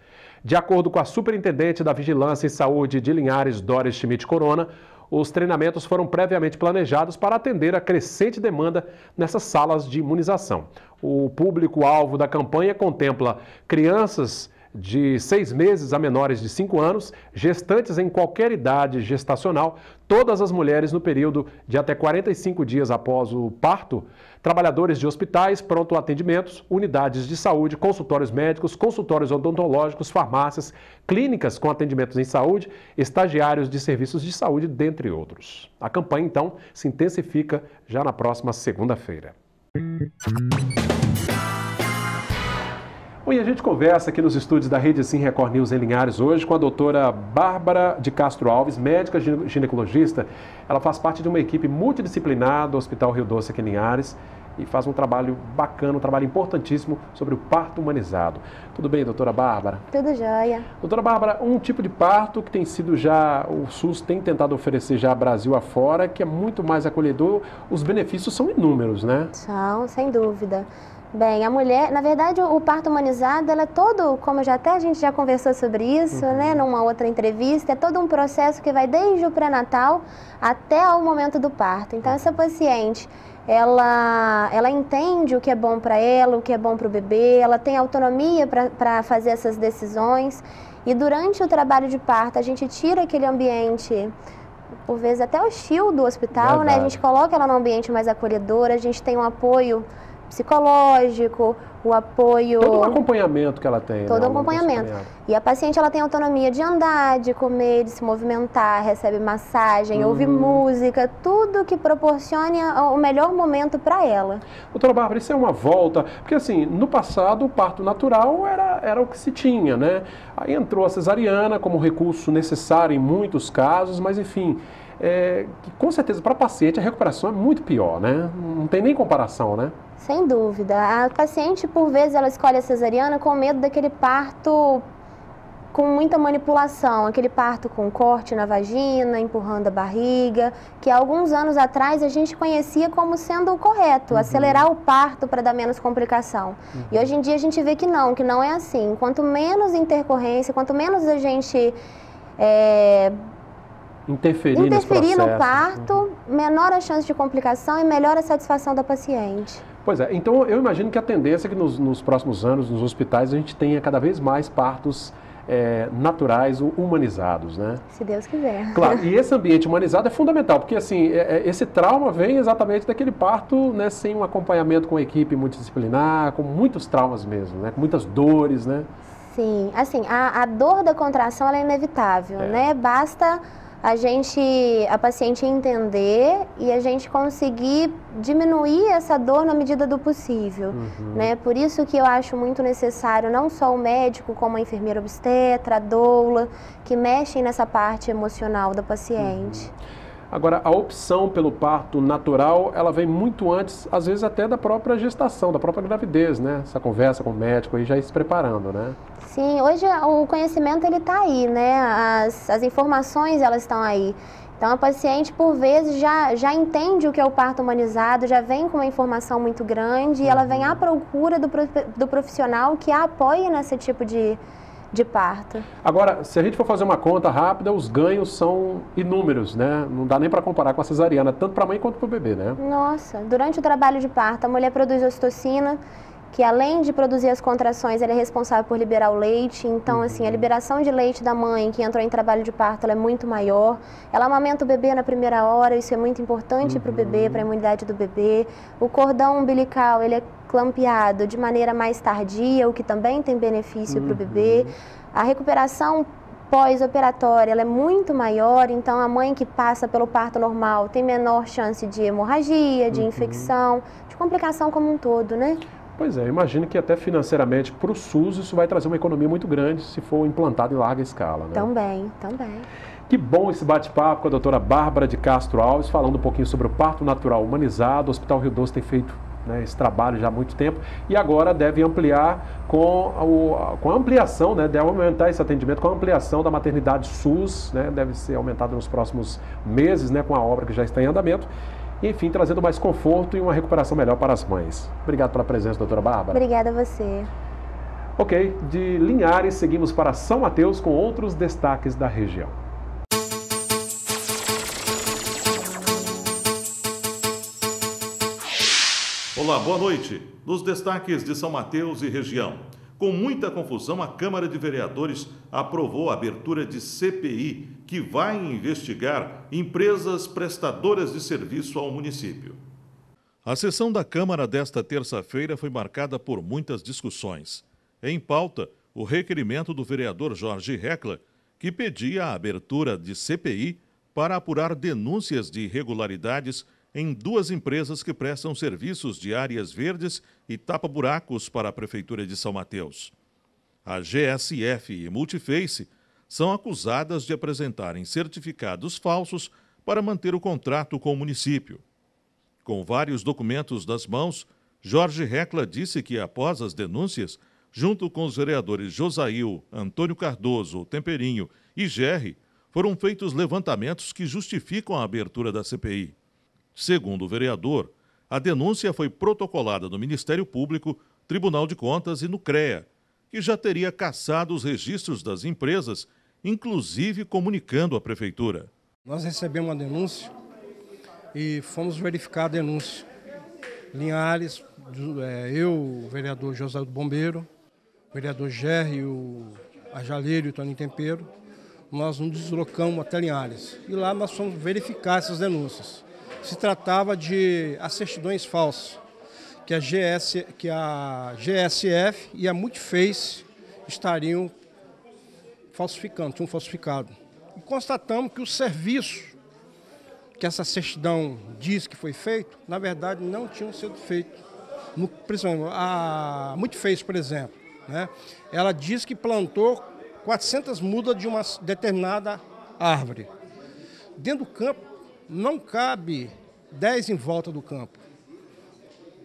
De acordo com a superintendente da Vigilância em Saúde de Linhares, Doris Schmidt Corona, os treinamentos foram previamente planejados para atender a crescente demanda nessas salas de imunização. O público-alvo da campanha contempla crianças de 6 meses a menores de 5 anos, gestantes em qualquer idade gestacional, todas as mulheres no período de até 45 dias após o parto, trabalhadores de hospitais, pronto-atendimentos, unidades de saúde, consultórios médicos, consultórios odontológicos, farmácias, clínicas com atendimentos em saúde, estagiários de serviços de saúde, dentre outros. A campanha, então, se intensifica já na próxima segunda-feira. Bom, e a gente conversa aqui nos estúdios da Rede Sim Record News em Linhares hoje com a doutora Bárbara de Castro Alves, médica ginecologista. Ela faz parte de uma equipe multidisciplinar do Hospital Rio Doce aqui em Linhares e faz um trabalho bacana, um trabalho importantíssimo sobre o parto humanizado. Tudo bem, doutora Bárbara? Tudo jóia. Doutora Bárbara, um tipo de parto que tem sido já, o SUS tem tentado oferecer já Brasil afora, que é muito mais acolhedor, os benefícios são inúmeros, né? São, sem dúvida. Bem, a mulher, na verdade, o parto humanizado, ela é todo, como a gente já conversou sobre isso, né, numa outra entrevista, é todo um processo que vai desde o pré-natal até o momento do parto. Então, essa paciente, ela entende o que é bom para ela, o que é bom para o bebê, ela tem autonomia para fazer essas decisões. E durante o trabalho de parto, a gente tira aquele ambiente, por vezes até hostil do hospital, né? A gente coloca ela num ambiente mais acolhedor, a gente tem um apoio psicológico, o apoio... Todo o acompanhamento que ela tem. Todo o acompanhamento. E a paciente, ela tem autonomia de andar, de comer, de se movimentar, recebe massagem, ouve música, tudo que proporcione o melhor momento para ela. Doutora Bárbara, isso é uma volta, porque assim, no passado o parto natural era o que se tinha, né? Aí entrou a cesariana como recurso necessário em muitos casos, mas enfim... com certeza para a paciente a recuperação é muito pior, né? Não tem nem comparação, né? Sem dúvida. A paciente, por vezes, ela escolhe a cesariana com medo daquele parto com muita manipulação, aquele parto com corte na vagina, empurrando a barriga, que há alguns anos atrás a gente conhecia como sendo o correto, acelerar o parto para dar menos complicação. E hoje em dia a gente vê que não é assim. Quanto menos intercorrência, quanto menos a gente interferir nesse processo. No parto, menor a chance de complicação e melhor a satisfação da paciente. Pois é, então eu imagino que a tendência é que nos próximos anos, nos hospitais, a gente tenha cada vez mais partos naturais, humanizados, né? Se Deus quiser. Claro, e esse ambiente humanizado é fundamental, porque assim, esse trauma vem exatamente daquele parto, né, sem um acompanhamento com a equipe multidisciplinar, com muitos traumas mesmo, né, com muitas dores, né? Sim, assim, a dor da contração ela é inevitável, né? Basta a paciente entender e a gente conseguir diminuir essa dor na medida do possível, né? Por isso que eu acho muito necessário não só o médico, como a enfermeira obstetra, a doula, que mexem nessa parte emocional da paciente. Agora, a opção pelo parto natural, ela vem muito antes, às vezes até da própria gestação, da própria gravidez, né? Essa conversa com o médico aí já ir se preparando, né? Sim, hoje o conhecimento ele está aí, né? As informações elas estão aí. Então a paciente por vezes já entende o que é o parto humanizado, já vem com uma informação muito grande e ela vem à procura do profissional que a apoie nesse tipo de parto. Agora, se a gente for fazer uma conta rápida, os ganhos são inúmeros, né? Não dá nem para comparar com a cesariana, tanto para a mãe quanto para o bebê, né? Nossa, durante o trabalho de parto, a mulher produz ocitocina, que além de produzir as contrações, ela é responsável por liberar o leite. Então, assim, a liberação de leite da mãe que entrou em trabalho de parto, ela é muito maior. Ela amamenta o bebê na primeira hora, isso é muito importante para o bebê, para a imunidade do bebê. O cordão umbilical, ele é clampeado de maneira mais tardia, o que também tem benefício para o bebê. A recuperação pós-operatória, ela é muito maior, então a mãe que passa pelo parto normal tem menor chance de hemorragia, de infecção, de complicação como um todo, né? Pois é, imagino que até financeiramente para o SUS isso vai trazer uma economia muito grande se for implantado em larga escala, né? Também. Que bom esse bate-papo com a doutora Bárbara de Castro Alves, falando um pouquinho sobre o parto natural humanizado. O Hospital Rio Doce tem feito, né, esse trabalho já há muito tempo e agora deve ampliar com a ampliação, né, deve aumentar esse atendimento com a ampliação da maternidade SUS, né, deve ser aumentado nos próximos meses, né, com a obra que já está em andamento. Enfim, trazendo mais conforto e uma recuperação melhor para as mães. Obrigado pela presença, doutora Bárbara. Obrigada a você. Ok, de Linhares seguimos para São Mateus com outros destaques da região. Olá, boa noite. Nos destaques de São Mateus e região. Com muita confusão, a Câmara de Vereadores aprovou a abertura de CPI, que vai investigar empresas prestadoras de serviço ao município. A sessão da Câmara desta terça-feira foi marcada por muitas discussões. Em pauta, o requerimento do vereador Jorge Hecla, que pedia a abertura de CPI para apurar denúncias de irregularidades em duas empresas que prestam serviços de áreas verdes e tapa-buracos para a Prefeitura de São Mateus. A GSF e Multiface são acusadas de apresentarem certificados falsos para manter o contrato com o município. Com vários documentos nas mãos, Jorge Hecla disse que, após as denúncias, junto com os vereadores Josail, Antônio Cardoso, Temperinho e Gerri, foram feitos levantamentos que justificam a abertura da CPI. Segundo o vereador, a denúncia foi protocolada no Ministério Público, Tribunal de Contas e no CREA, que já teria cassado os registros das empresas, inclusive comunicando à Prefeitura. Nós recebemos uma denúncia e fomos verificar a denúncia. Linhares, eu, o vereador José do Bombeiro, o vereador Gerri, o Ajaleiro e o Toninho Tempero, nós nos deslocamos até Linhares. E lá nós fomos verificar essas denúncias. Se tratava de certidões falsas, que a GSF e a Multiface estariam falsificando, tinham falsificado. E constatamos que o serviço que essa certidão diz que foi feito, na verdade não tinham sido feito. Principalmente a Multiface, por exemplo, né? Ela diz que plantou 400 mudas de uma determinada árvore. Dentro do campo, não cabe 10 em volta do campo.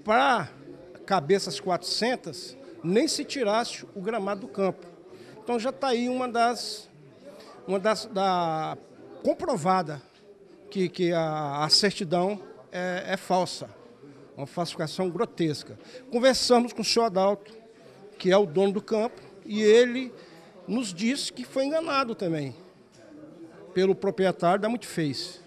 Para caber essas 400, nem se tirasse o gramado do campo. Então já está aí uma das comprovada que a certidão é falsa, uma falsificação grotesca. Conversamos com o senhor Adalto, que é o dono do campo, e ele nos disse que foi enganado também pelo proprietário da Multiface.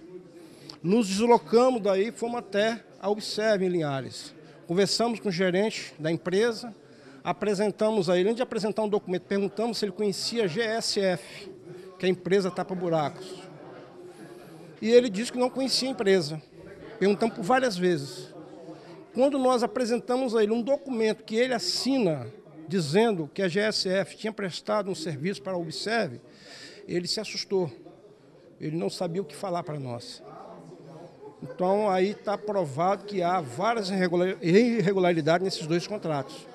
Nos deslocamos daí, fomos até a Observe em Linhares. Conversamos com o gerente da empresa, apresentamos a ele, antes de apresentar um documento, perguntamos se ele conhecia a GSF, que é a empresa Tapa Buracos. E ele disse que não conhecia a empresa. Perguntamos por várias vezes. Quando nós apresentamos a ele um documento que ele assina, dizendo que a GSF tinha prestado um serviço para a Observe, ele se assustou. Ele não sabia o que falar para nós. Então, aí está provado que há várias irregularidades nesses dois contratos.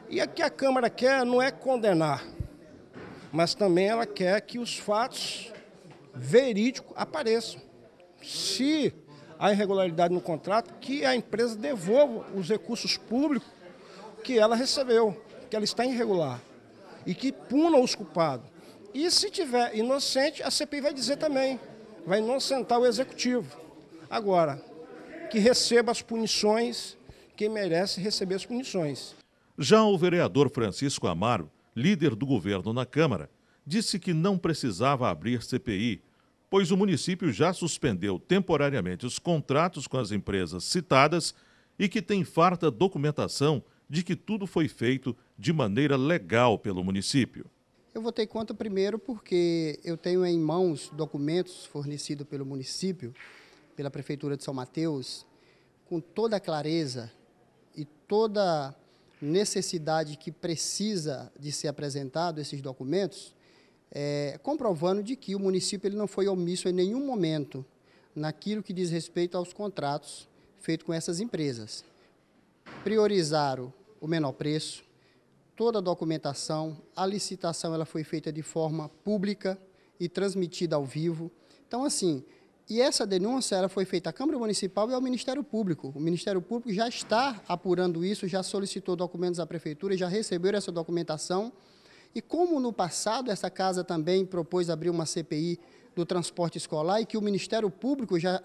E o que a Câmara quer não é condenar, mas também ela quer que os fatos verídicos apareçam. Se há irregularidade no contrato, que a empresa devolva os recursos públicos que ela recebeu, que ela está irregular, e que puna os culpados. E se tiver inocente, a CPI vai dizer também, vai inocentar o executivo. Agora, que receba as punições, quem merece receber as punições. Já o vereador Francisco Amaro, líder do governo na Câmara, disse que não precisava abrir CPI, pois o município já suspendeu temporariamente os contratos com as empresas citadas e que tem farta documentação de que tudo foi feito de maneira legal pelo município. Eu votei contra primeiro porque eu tenho em mãos documentos fornecidos pelo município, pela Prefeitura de São Mateus, com toda a clareza e toda necessidade que precisa de ser apresentado esses documentos, comprovando de que o município ele não foi omisso em nenhum momento naquilo que diz respeito aos contratos feitos com essas empresas. Priorizaram o menor preço, toda a documentação, a licitação ela foi feita de forma pública e transmitida ao vivo. Então, assim, e essa denúncia ela foi feita à Câmara Municipal e ao Ministério Público. O Ministério Público já está apurando isso, já solicitou documentos à Prefeitura, já recebeu essa documentação. E como no passado essa casa também propôs abrir uma CPI do transporte escolar e que o Ministério Público já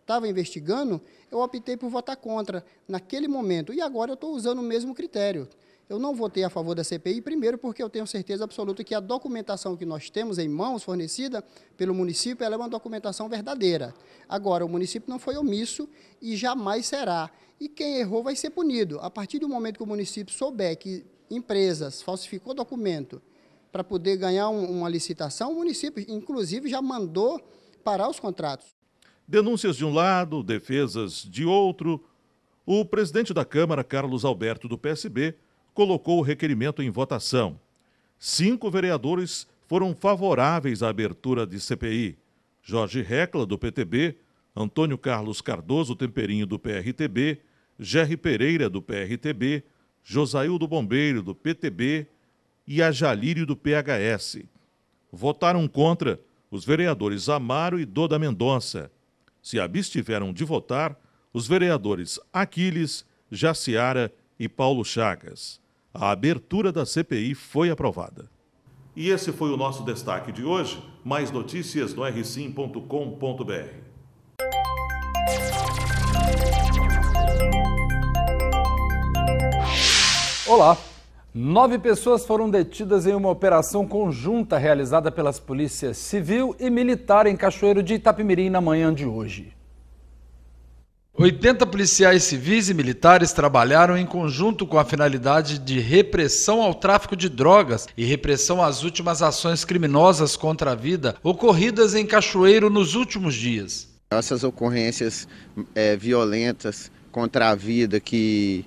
estava investigando, eu optei por votar contra naquele momento. E agora eu estou usando o mesmo critério. Eu não votei a favor da CPI, primeiro porque eu tenho certeza absoluta que a documentação que nós temos em mãos, fornecida pelo município, ela é uma documentação verdadeira. Agora, o município não foi omisso e jamais será. E quem errou vai ser punido. A partir do momento que o município souber que empresas falsificou documento para poder ganhar uma licitação, o município, inclusive, já mandou parar os contratos. Denúncias de um lado, defesas de outro. O presidente da Câmara, Carlos Alberto, do PSB, colocou o requerimento em votação. 5 vereadores foram favoráveis à abertura de CPI. Jorge Recla, do PTB, Antônio Carlos Cardoso Temperinho, do PRTB, Gerry Pereira, do PRTB, Josaildo Bombeiro, do PTB e a Jalírio, do PHS. Votaram contra os vereadores Amaro e Doda Mendonça. Se abstiveram de votar os vereadores Aquiles, Jaciara e Paulo Chagas. A abertura da CPI foi aprovada. E esse foi o nosso destaque de hoje. Mais notícias no rsim.com.br. Olá! 9 pessoas foram detidas em uma operação conjunta realizada pelas polícias civil e militar em Cachoeiro de Itapemirim na manhã de hoje. 80 policiais civis e militares trabalharam em conjunto com a finalidade de repressão ao tráfico de drogas e repressão às últimas ações criminosas contra a vida ocorridas em Cachoeiro nos últimos dias. Essas ocorrências violentas contra a vida que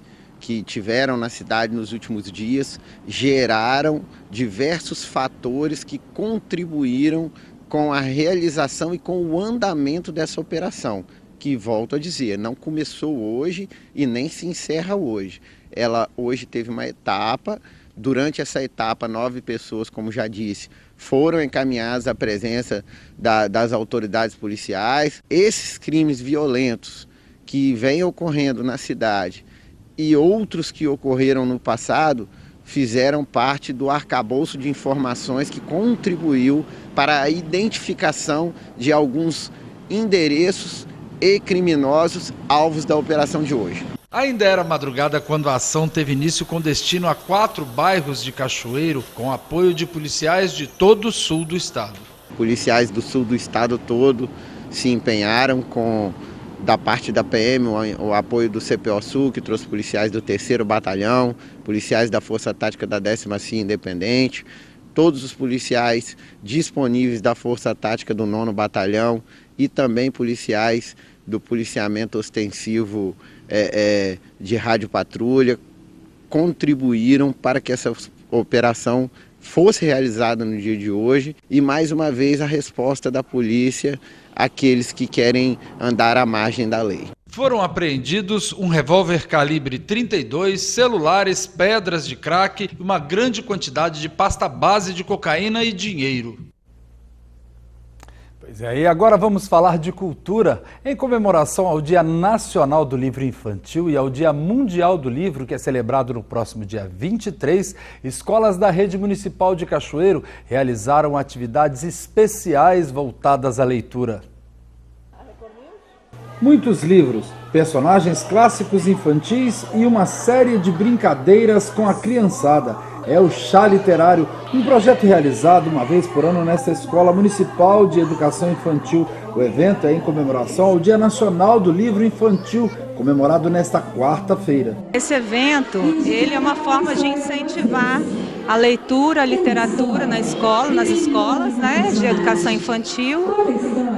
tiveram na cidade nos últimos dias geraram diversos fatores que contribuíram com a realização e com o andamento dessa operação, que, volto a dizer, não começou hoje e nem se encerra hoje. Ela hoje teve uma etapa, durante essa etapa 9 pessoas, como já disse, foram encaminhadas à presença das autoridades policiais. Esses crimes violentos que vêm ocorrendo na cidade e outros que ocorreram no passado fizeram parte do arcabouço de informações que contribuiu para a identificação de alguns endereços e criminosos alvos da operação de hoje. Ainda era madrugada quando a ação teve início com destino a 4 bairros de Cachoeiro, com apoio de policiais de todo o sul do estado. Policiais do sul do estado todo se empenharam da parte da PM, o apoio do CPO Sul, que trouxe policiais do 3º Batalhão, policiais da Força Tática da 10ª CIA Independente, todos os policiais disponíveis da Força Tática do 9º Batalhão e também policiais do policiamento ostensivo de rádio patrulha, contribuíram para que essa operação fosse realizada no dia de hoje e mais uma vez a resposta da polícia àqueles que querem andar à margem da lei. Foram apreendidos um revólver calibre 32, celulares, pedras de crack e uma grande quantidade de pasta base de cocaína e dinheiro. Pois é, e agora vamos falar de cultura. Em comemoração ao Dia Nacional do Livro Infantil e ao Dia Mundial do Livro, que é celebrado no próximo dia 23, escolas da Rede Municipal de Cachoeiro realizaram atividades especiais voltadas à leitura. Muitos livros, personagens clássicos infantis e uma série de brincadeiras com a criançada. É o Chá Literário, um projeto realizado uma vez por ano nesta Escola Municipal de Educação Infantil. O evento é em comemoração ao Dia Nacional do Livro Infantil, comemorado nesta quarta-feira. Esse evento, ele é uma forma de incentivar a leitura, a literatura na escola, nas escolas, né, de educação infantil.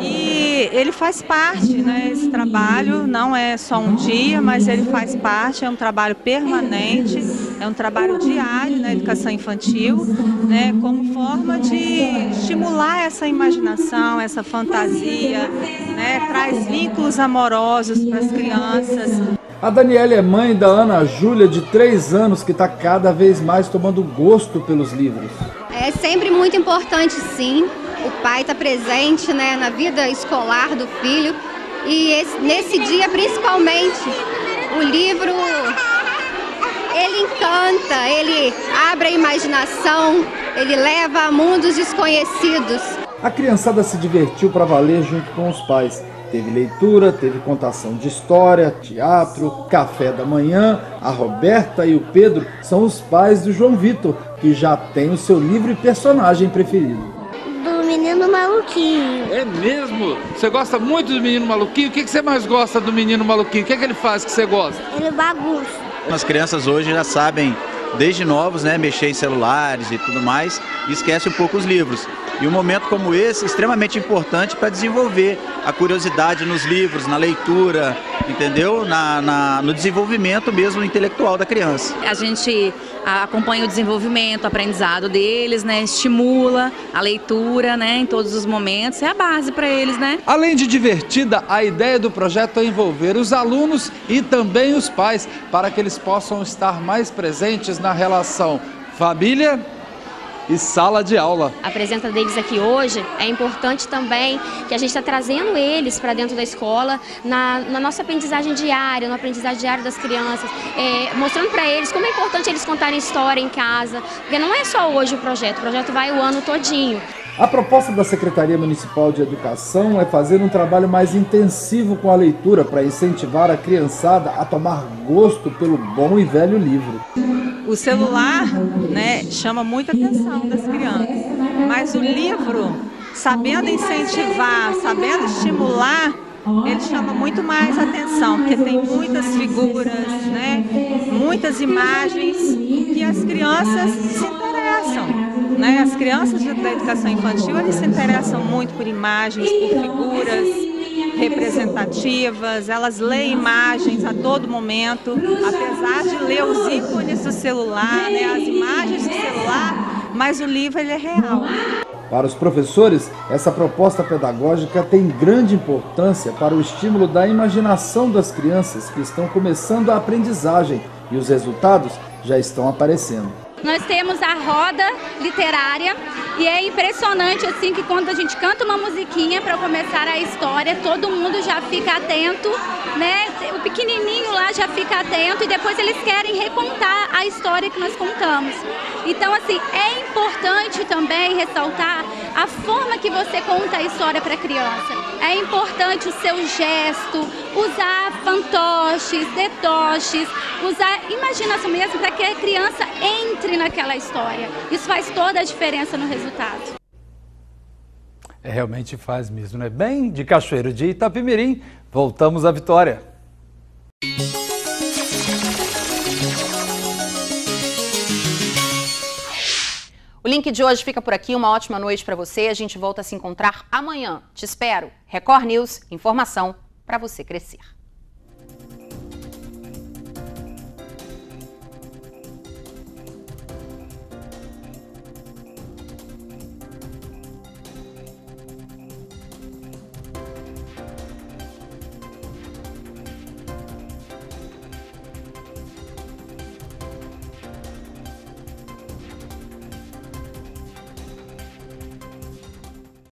E ele faz parte, né, esse trabalho não é só um dia, mas ele faz parte, é um trabalho permanente, é um trabalho diário na educação infantil, né, como forma de estimular essa imaginação, essa fantasia, né, traz vínculos amorosos para as crianças. A Daniela é mãe da Ana Júlia, de 3 anos, que está cada vez mais tomando gosto pelos livros. É sempre muito importante, sim, o pai estar presente, né, na vida escolar do filho. E nesse dia, principalmente, o livro, ele encanta, ele abre a imaginação, ele leva a mundos desconhecidos. A criançada se divertiu para valer junto com os pais. Teve leitura, teve contação de história, teatro, café da manhã. A Roberta e o Pedro são os pais do João Vitor, que já tem o seu livro e personagem preferido. Do Menino Maluquinho. É mesmo? Você gosta muito do Menino Maluquinho? O que você mais gosta do Menino Maluquinho? O que ele faz que você gosta? Ele bagunça. As crianças hoje já sabem, desde novos, né, mexer em celulares e tudo mais, e esquece um pouco os livros. E um momento como esse é extremamente importante para desenvolver a curiosidade nos livros, na leitura, entendeu? No desenvolvimento mesmo intelectual da criança. A gente acompanha o desenvolvimento, o aprendizado deles, né? Estimula a leitura, né? Em todos os momentos, é a base para eles, né? Além de divertida, a ideia do projeto é envolver os alunos e também os pais, para que eles possam estar mais presentes na relação família e sala de aula. A presença deles aqui hoje é importante também, que a gente está trazendo eles para dentro da escola, na nossa aprendizagem diária, no aprendizagem diário das crianças, mostrando para eles como é importante eles contarem história em casa, porque não é só hoje o projeto vai o ano todinho. A proposta da Secretaria Municipal de Educação é fazer um trabalho mais intensivo com a leitura para incentivar a criançada a tomar gosto pelo bom e velho livro. O celular, né, chama muita atenção das crianças, mas o livro, sabendo incentivar, sabendo estimular, ele chama muito mais atenção, porque tem muitas figuras, né, muitas imagens que as crianças se interessam. Né? As crianças da educação infantil, eles se interessam muito por imagens, por figuras representativas, elas leem imagens a todo momento, apesar de ler os ícones do celular, né? As imagens do celular, mas o livro ele é real. Para os professores, essa proposta pedagógica tem grande importância para o estímulo da imaginação das crianças que estão começando a aprendizagem, e os resultados já estão aparecendo. Nós temos a roda literária e é impressionante assim que quando a gente canta uma musiquinha para começar a história, todo mundo já fica atento, né? O pequenininho lá já fica atento e depois eles querem recontar a história que nós contamos. Então, assim, é importante também ressaltar a forma que você conta a história para a criança. É importante o seu gesto, usar fantoches, detoches, usar imaginação mesmo para que a criança entre naquela história. Isso faz toda a diferença no resultado. Realmente faz mesmo, né? Bem, de Cachoeiro de Itapemirim, voltamos à Vitória. O link de hoje fica por aqui. Uma ótima noite para você. A gente volta a se encontrar amanhã. Te espero. Record News, informação para você crescer.